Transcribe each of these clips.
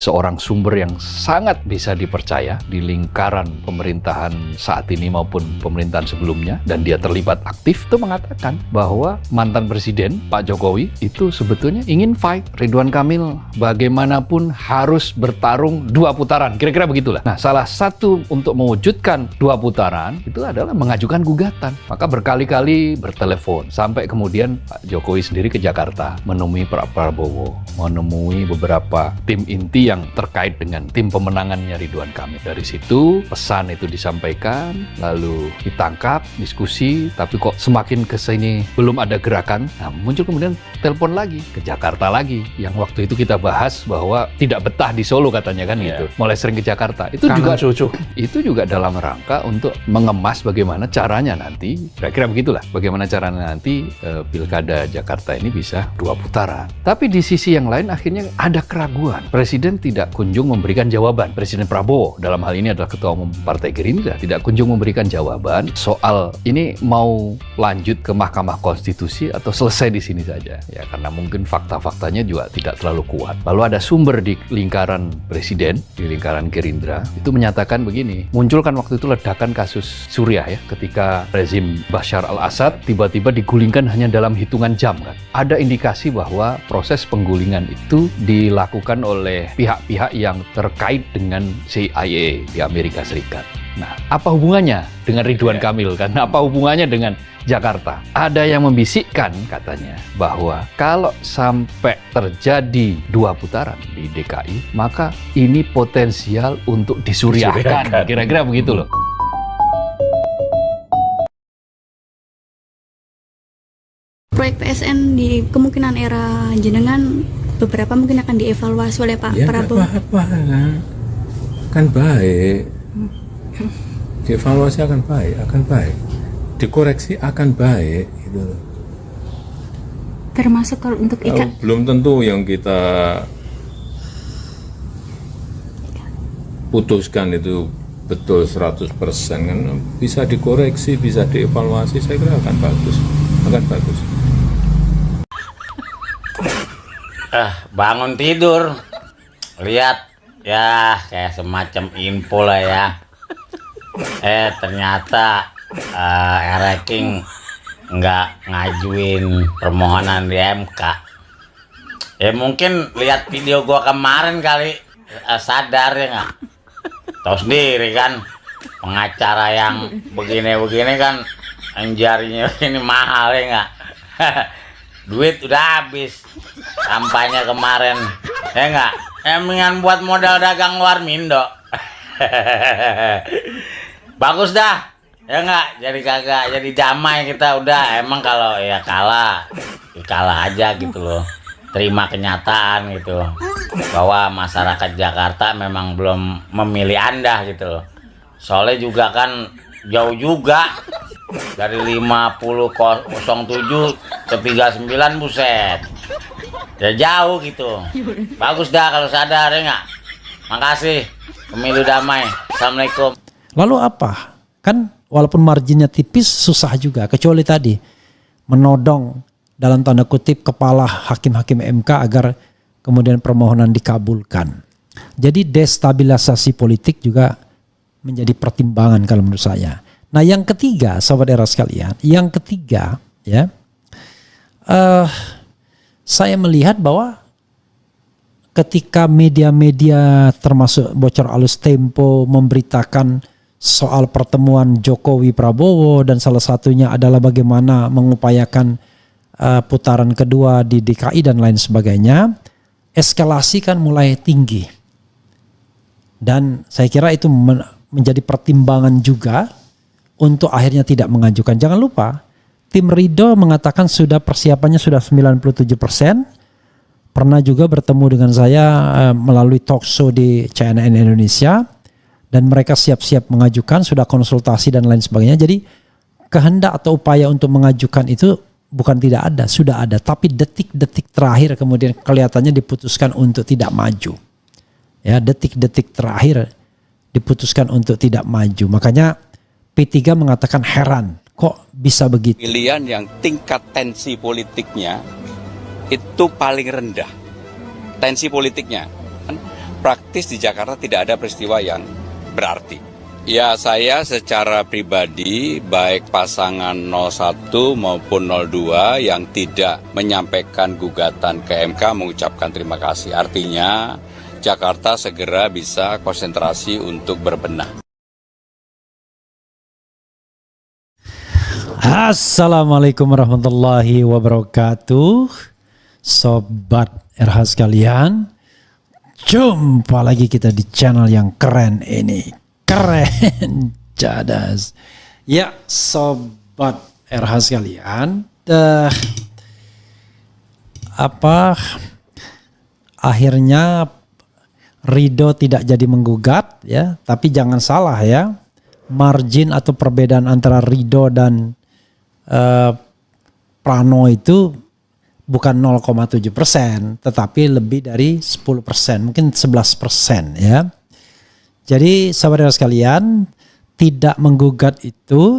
seorang sumber yang sangat bisa dipercaya di lingkaran pemerintahan saat ini maupun pemerintahan sebelumnya, dan dia terlibat aktif, itu mengatakan bahwa mantan presiden Pak Jokowi itu sebetulnya ingin fight. Ridwan Kamil bagaimanapun harus bertarung 2 putaran, kira-kira begitulah. Nah, salah satu untuk mewujudkan 2 putaran itu adalah mengajukan gugatan. Maka berkali-kali bertelepon sampai kemudian Pak Jokowi sendiri ke Jakarta menemui Pak Prabowo, menemui beberapa tim inti yang terkait dengan tim pemenangannya Ridwan Kamil. Dari situ pesan itu disampaikan, lalu ditangkap, diskusi, tapi kok semakin ke sini belum ada gerakan. Nah, muncul kemudian telepon lagi ke Jakarta lagi, yang waktu itu kita bahas bahwa tidak betah di Solo katanya kan gitu. Mulai sering ke Jakarta. Itu Kangen juga cucu. Itu juga dalam rangka untuk mengemas bagaimana caranya nanti, kira-kira begitulah, bagaimana caranya nanti Pilkada Jakarta ini bisa 2 putaran. Tapi di sisi yang lain akhirnya ada keraguan. Presiden tidak kunjung memberikan jawaban. Presiden Prabowo dalam hal ini adalah Ketua Umum Partai Gerindra, tidak kunjung memberikan jawaban soal ini mau lanjut ke Mahkamah Konstitusi atau selesai di sini saja. Ya, karena mungkin fakta-faktanya juga tidak terlalu kuat. Lalu ada sumber di lingkaran Presiden, di lingkaran Gerindra, itu menyatakan begini, muncul kan waktu itu ledakan kasus Suriah ya, ketika rezim Bashar al-Assad tiba-tiba digulingkan hanya dalam hitungan jam kan. Ada indikasi bahwa proses penggulingan itu dilakukan oleh pihak-pihak yang terkait dengan CIA di Amerika Serikat. Nah, apa hubungannya dengan Ridwan Kamil? Karena apa hubungannya dengan Jakarta? Ada yang membisikkan katanya bahwa kalau sampai terjadi 2 putaran di DKI, maka ini potensial untuk disuriahkan. Kira-kira begitu loh. Proyek PSN di kemungkinan era jenengan beberapa mungkin akan dievaluasi oleh Pak Prabowo. Ya apa-apa kan baik. Dievaluasi akan baik. Dikoreksi akan baik gitu. Termasuk kalau untuk ikan. Belum tentu yang kita putuskan itu betul 100% kan, bisa dikoreksi, bisa dievaluasi, saya kira akan bagus. Bangun tidur, lihat ya kayak semacam info lah ya. Ternyata Ereking nggak ngajuin permohonan di MK. Ya mungkin lihat video gua kemarin kali sadar ya nggak. Tahu sendiri kan, pengacara yang begini-begini kan jarinya ini mahal ya nggak. Duit udah habis kampanye kemarin ya nggak, mendingan buat modal dagang luar Mindo. Bagus dah ya nggak, jadi kagak jadi damai kita udah. Emang kalau ya kalah aja gitu loh, terima kenyataan gitu bahwa masyarakat Jakarta memang belum memilih Anda gitu loh. Soalnya juga kan jauh juga dari 5007 ke 39, buset ya jauh gitu. Bagus dah kalau sadar ya nggak. Makasih, pemilu damai. Assalamualaikum. Lalu apa? Kan walaupun marginnya tipis susah juga, kecuali tadi menodong dalam tanda kutip kepala hakim-hakim MK agar kemudian permohonan dikabulkan. Jadi destabilisasi politik juga menjadi pertimbangan kalau menurut saya. Nah, yang ketiga, sahabat era sekalian, ya, saya melihat bahwa ketika media-media termasuk Bocor Alus Tempo memberitakan soal pertemuan Jokowi Prabowo dan salah satunya adalah bagaimana mengupayakan putaran kedua di DKI dan lain sebagainya, eskalasi kan mulai tinggi. Dan saya kira itu menjadi pertimbangan juga untuk akhirnya tidak mengajukan. Jangan lupa, tim Ridho mengatakan persiapannya sudah 97%. Pernah juga bertemu dengan saya melalui talk show di CNN Indonesia. Dan mereka siap-siap mengajukan, sudah konsultasi dan lain sebagainya. Jadi kehendak atau upaya untuk mengajukan itu bukan tidak ada, sudah ada. Tapi detik-detik terakhir kemudian kelihatannya diputuskan untuk tidak maju. Ya, detik-detik terakhir diputuskan untuk tidak maju. Makanya P3 mengatakan heran, kok bisa begitu? Pilihan yang tingkat tensi politiknya itu paling rendah. Tensi politiknya praktis di Jakarta tidak ada peristiwa yang berarti. Ya, saya secara pribadi, baik pasangan 01 maupun 02 yang tidak menyampaikan gugatan ke MK mengucapkan terima kasih. Artinya, Jakarta segera bisa konsentrasi untuk berbenah. Assalamualaikum warahmatullahi wabarakatuh. Sobat RH sekalian, jumpa lagi kita di channel yang keren ini. Keren, cadas. Ya, sobat RH sekalian, akhirnya Ridho tidak jadi menggugat ya, tapi jangan salah ya, margin atau perbedaan antara Ridho dan Prano itu bukan 0,7%, tetapi lebih dari 10%, mungkin 11% ya. Jadi saudara sekalian, tidak menggugat itu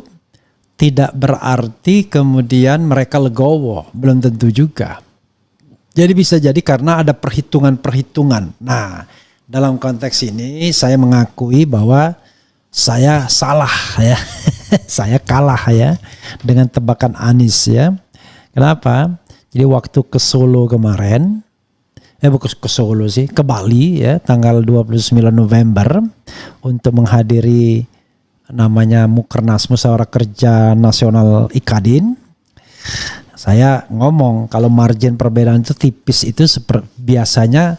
tidak berarti kemudian mereka legowo, belum tentu juga. Jadi bisa jadi karena ada perhitungan-perhitungan. Nah, dalam konteks ini saya mengakui bahwa saya salah ya. Saya kalah ya dengan tebakan Anies ya. Kenapa? Jadi waktu ke Solo kemarin, bukan ke Solo sih, ke Bali ya, tanggal 29 November untuk menghadiri namanya Mukernas Musyawarah Kerja Nasional Ikadin. Saya ngomong kalau margin perbedaan itu tipis itu biasanya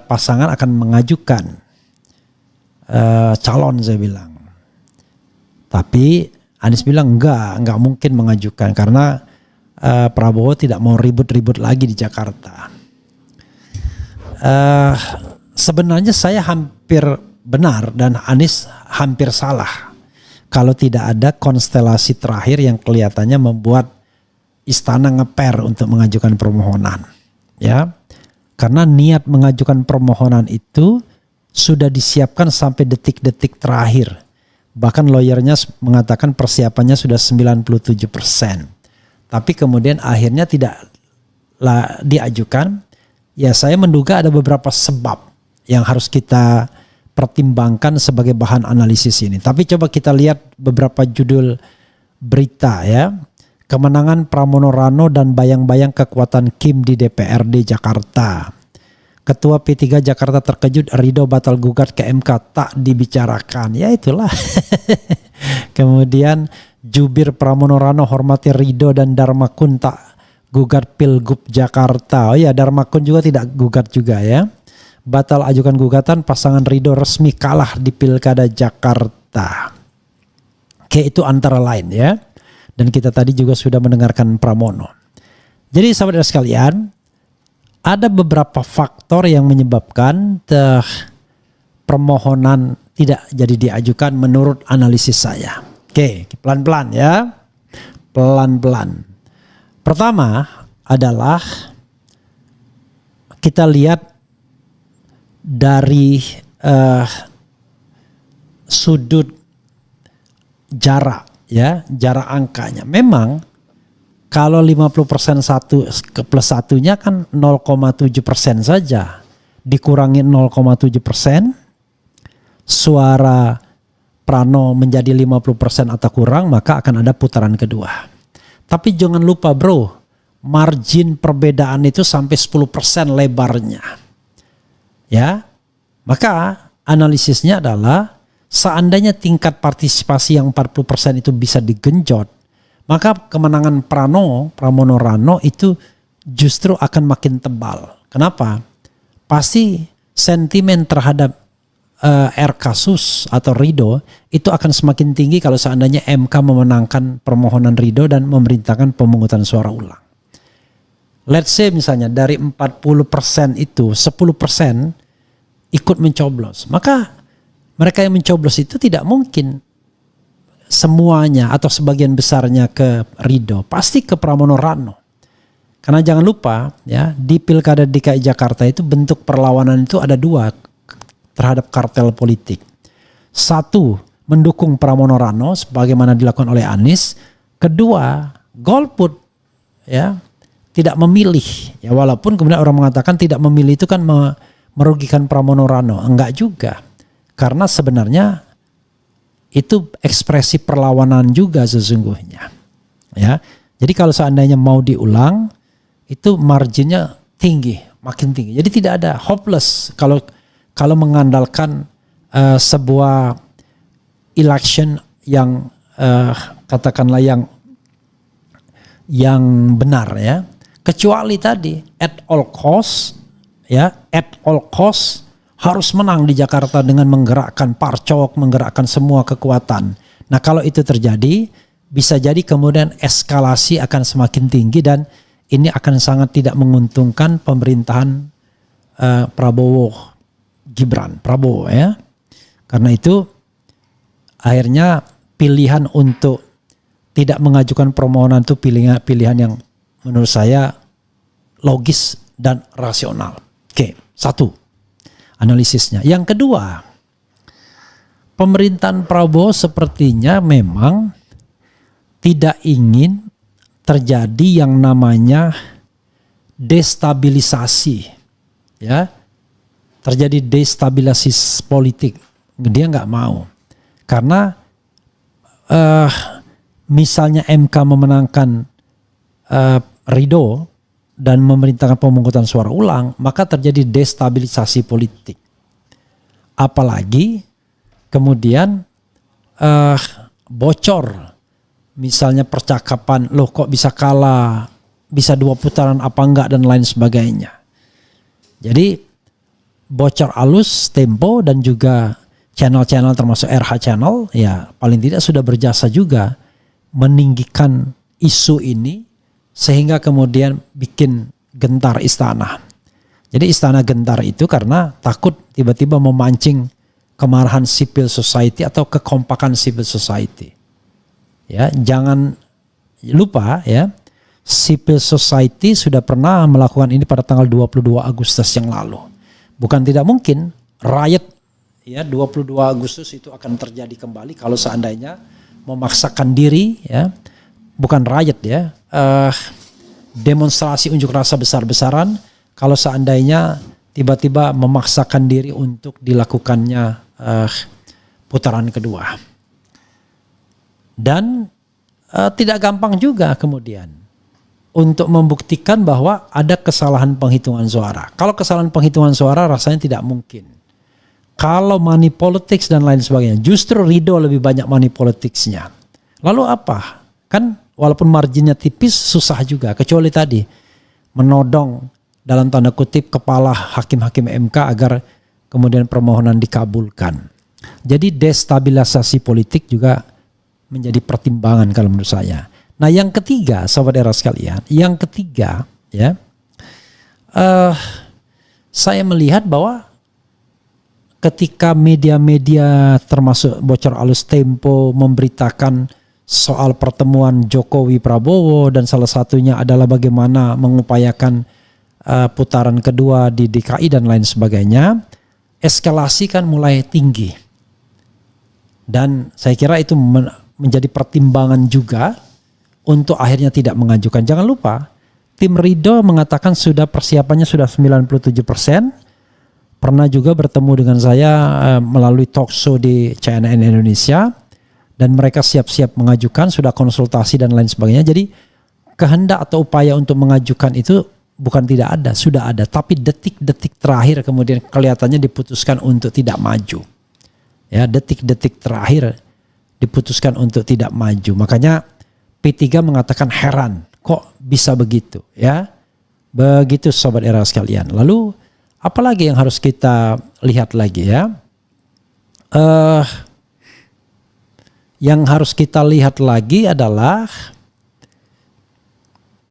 pasangan akan mengajukan calon, saya bilang. Tapi Anies bilang enggak mungkin mengajukan karena Prabowo tidak mau ribut-ribut lagi di Jakarta. Sebenarnya saya hampir benar dan Anies hampir salah kalau tidak ada konstelasi terakhir yang kelihatannya membuat istana ngeper untuk mengajukan permohonan ya, karena niat mengajukan permohonan itu sudah disiapkan sampai detik-detik terakhir, bahkan lawyernya mengatakan persiapannya sudah 97%, tapi kemudian akhirnya tidak diajukan. Ya, saya menduga ada beberapa sebab yang harus kita pertimbangkan sebagai bahan analisis ini. Tapi coba kita lihat beberapa judul berita ya. Kemenangan Pramono Rano dan bayang-bayang kekuatan Kim di DPRD Jakarta. Ketua P3 Jakarta terkejut Ridho batal gugat ke MK tak dibicarakan. Ya itulah. Kemudian jubir Pramono Rano hormati Ridho dan Dharma Kun tak gugat Pilgub Jakarta. Oh ya, Dharma Kun juga tidak gugat juga ya. Batal ajukan gugatan, pasangan Ridho resmi kalah di Pilkada Jakarta. Oke, itu antara lain ya. Dan kita tadi juga sudah mendengarkan Pramono. Jadi sahabat sekalian, ada beberapa faktor yang menyebabkan permohonan tidak jadi diajukan menurut analisis saya. Oke, pelan-pelan ya. Pelan-pelan. Pertama adalah kita lihat dari sudut jarak ya, jarak angkanya. Memang kalau 50% satu ke plus satunya kan 0,7% saja, dikurangi 0,7%, suara Prano menjadi 50% atau kurang, maka akan ada putaran kedua. Tapi jangan lupa bro, margin perbedaan itu sampai 10% lebarnya. Ya, maka analisisnya adalah seandainya tingkat partisipasi yang 40% itu bisa digenjot, maka kemenangan Pramono Rano itu justru akan makin tebal. Kenapa? Pasti sentimen terhadap kasus atau Ridho itu akan semakin tinggi kalau seandainya MK memenangkan permohonan Ridho dan memerintahkan pemungutan suara ulang. Let's say misalnya dari 40% itu 10% ikut mencoblos. Maka mereka yang mencoblos itu tidak mungkin semuanya atau sebagian besarnya ke Ridho, pasti ke Pramono Rano. Karena jangan lupa ya, di Pilkada DKI Jakarta itu bentuk perlawanan itu ada dua terhadap kartel politik. Satu, mendukung Pramono Rano sebagaimana dilakukan oleh Anies. Kedua, golput ya, tidak memilih. Ya walaupun kemudian orang mengatakan tidak memilih itu kan merugikan Pramono Rano? Enggak juga. Karena sebenarnya itu ekspresi perlawanan juga sesungguhnya. Ya. Jadi kalau seandainya mau diulang, itu marginnya tinggi, makin tinggi. Jadi tidak ada hopeless kalau mengandalkan sebuah election yang katakanlah yang benar ya. Kecuali tadi at all cost harus menang di Jakarta dengan menggerakkan parcok, menggerakkan semua kekuatan. Nah, kalau itu terjadi, bisa jadi kemudian eskalasi akan semakin tinggi dan ini akan sangat tidak menguntungkan pemerintahan Prabowo ya. Karena itu akhirnya pilihan untuk tidak mengajukan permohonan itu pilihan yang menurut saya logis dan rasional. Oke, satu analisisnya. Yang kedua, pemerintahan Prabowo sepertinya memang tidak ingin terjadi yang namanya destabilisasi, ya, terjadi destabilisasi politik. Dia nggak mau, karena misalnya MK memenangkan Ridho dan memerintahkan pemungutan suara ulang, maka terjadi destabilisasi politik. Apalagi kemudian bocor. Misalnya percakapan, loh kok bisa kalah, bisa 2 putaran apa enggak dan lain sebagainya. Jadi bocor alus Tempo dan juga channel-channel termasuk RH Channel ya paling tidak sudah berjasa juga meninggikan isu ini sehingga kemudian bikin gentar istana. Jadi istana gentar itu karena takut tiba-tiba memancing kemarahan civil society atau kekompakan civil society. Ya, jangan lupa ya, civil society sudah pernah melakukan ini pada tanggal 22 Agustus yang lalu. Bukan tidak mungkin riot ya 22 Agustus itu akan terjadi kembali kalau seandainya memaksakan diri ya, bukan riot ya, demonstrasi unjuk rasa besar-besaran kalau seandainya tiba-tiba memaksakan diri untuk dilakukannya putaran kedua. Dan tidak gampang juga kemudian untuk membuktikan bahwa ada kesalahan penghitungan suara. Kalau kesalahan penghitungan suara rasanya tidak mungkin. Kalau money politics dan lain sebagainya, justru Ridho lebih banyak money politicsnya. Lalu apa? Kan walaupun marginnya tipis susah juga. Kecuali tadi menodong dalam tanda kutip kepala hakim-hakim MK agar kemudian permohonan dikabulkan. Jadi destabilisasi politik juga menjadi pertimbangan kalau menurut saya. Nah yang ketiga, sobat era sekalian, yang ketiga ya, saya melihat bahwa ketika media-media termasuk bocor alus Tempo memberitakan soal pertemuan Jokowi Prabowo dan salah satunya adalah bagaimana mengupayakan putaran kedua di DKI dan lain sebagainya, eskalasi kan mulai tinggi. Dan saya kira itu menjadi pertimbangan juga untuk akhirnya tidak mengajukan. Jangan lupa, tim Ridho mengatakan sudah persiapannya sudah 97%. Pernah juga bertemu dengan saya melalui talk show di CNN Indonesia. Dan mereka siap-siap mengajukan, sudah konsultasi dan lain sebagainya. Jadi kehendak atau upaya untuk mengajukan itu bukan tidak ada, sudah ada. Tapi detik-detik terakhir kemudian kelihatannya diputuskan untuk tidak maju. Ya, detik-detik terakhir diputuskan untuk tidak maju. Makanya P3 mengatakan heran, kok bisa begitu ya. Begitu sobat era sekalian. Lalu apalagi yang harus kita lihat lagi ya. Yang harus kita lihat lagi adalah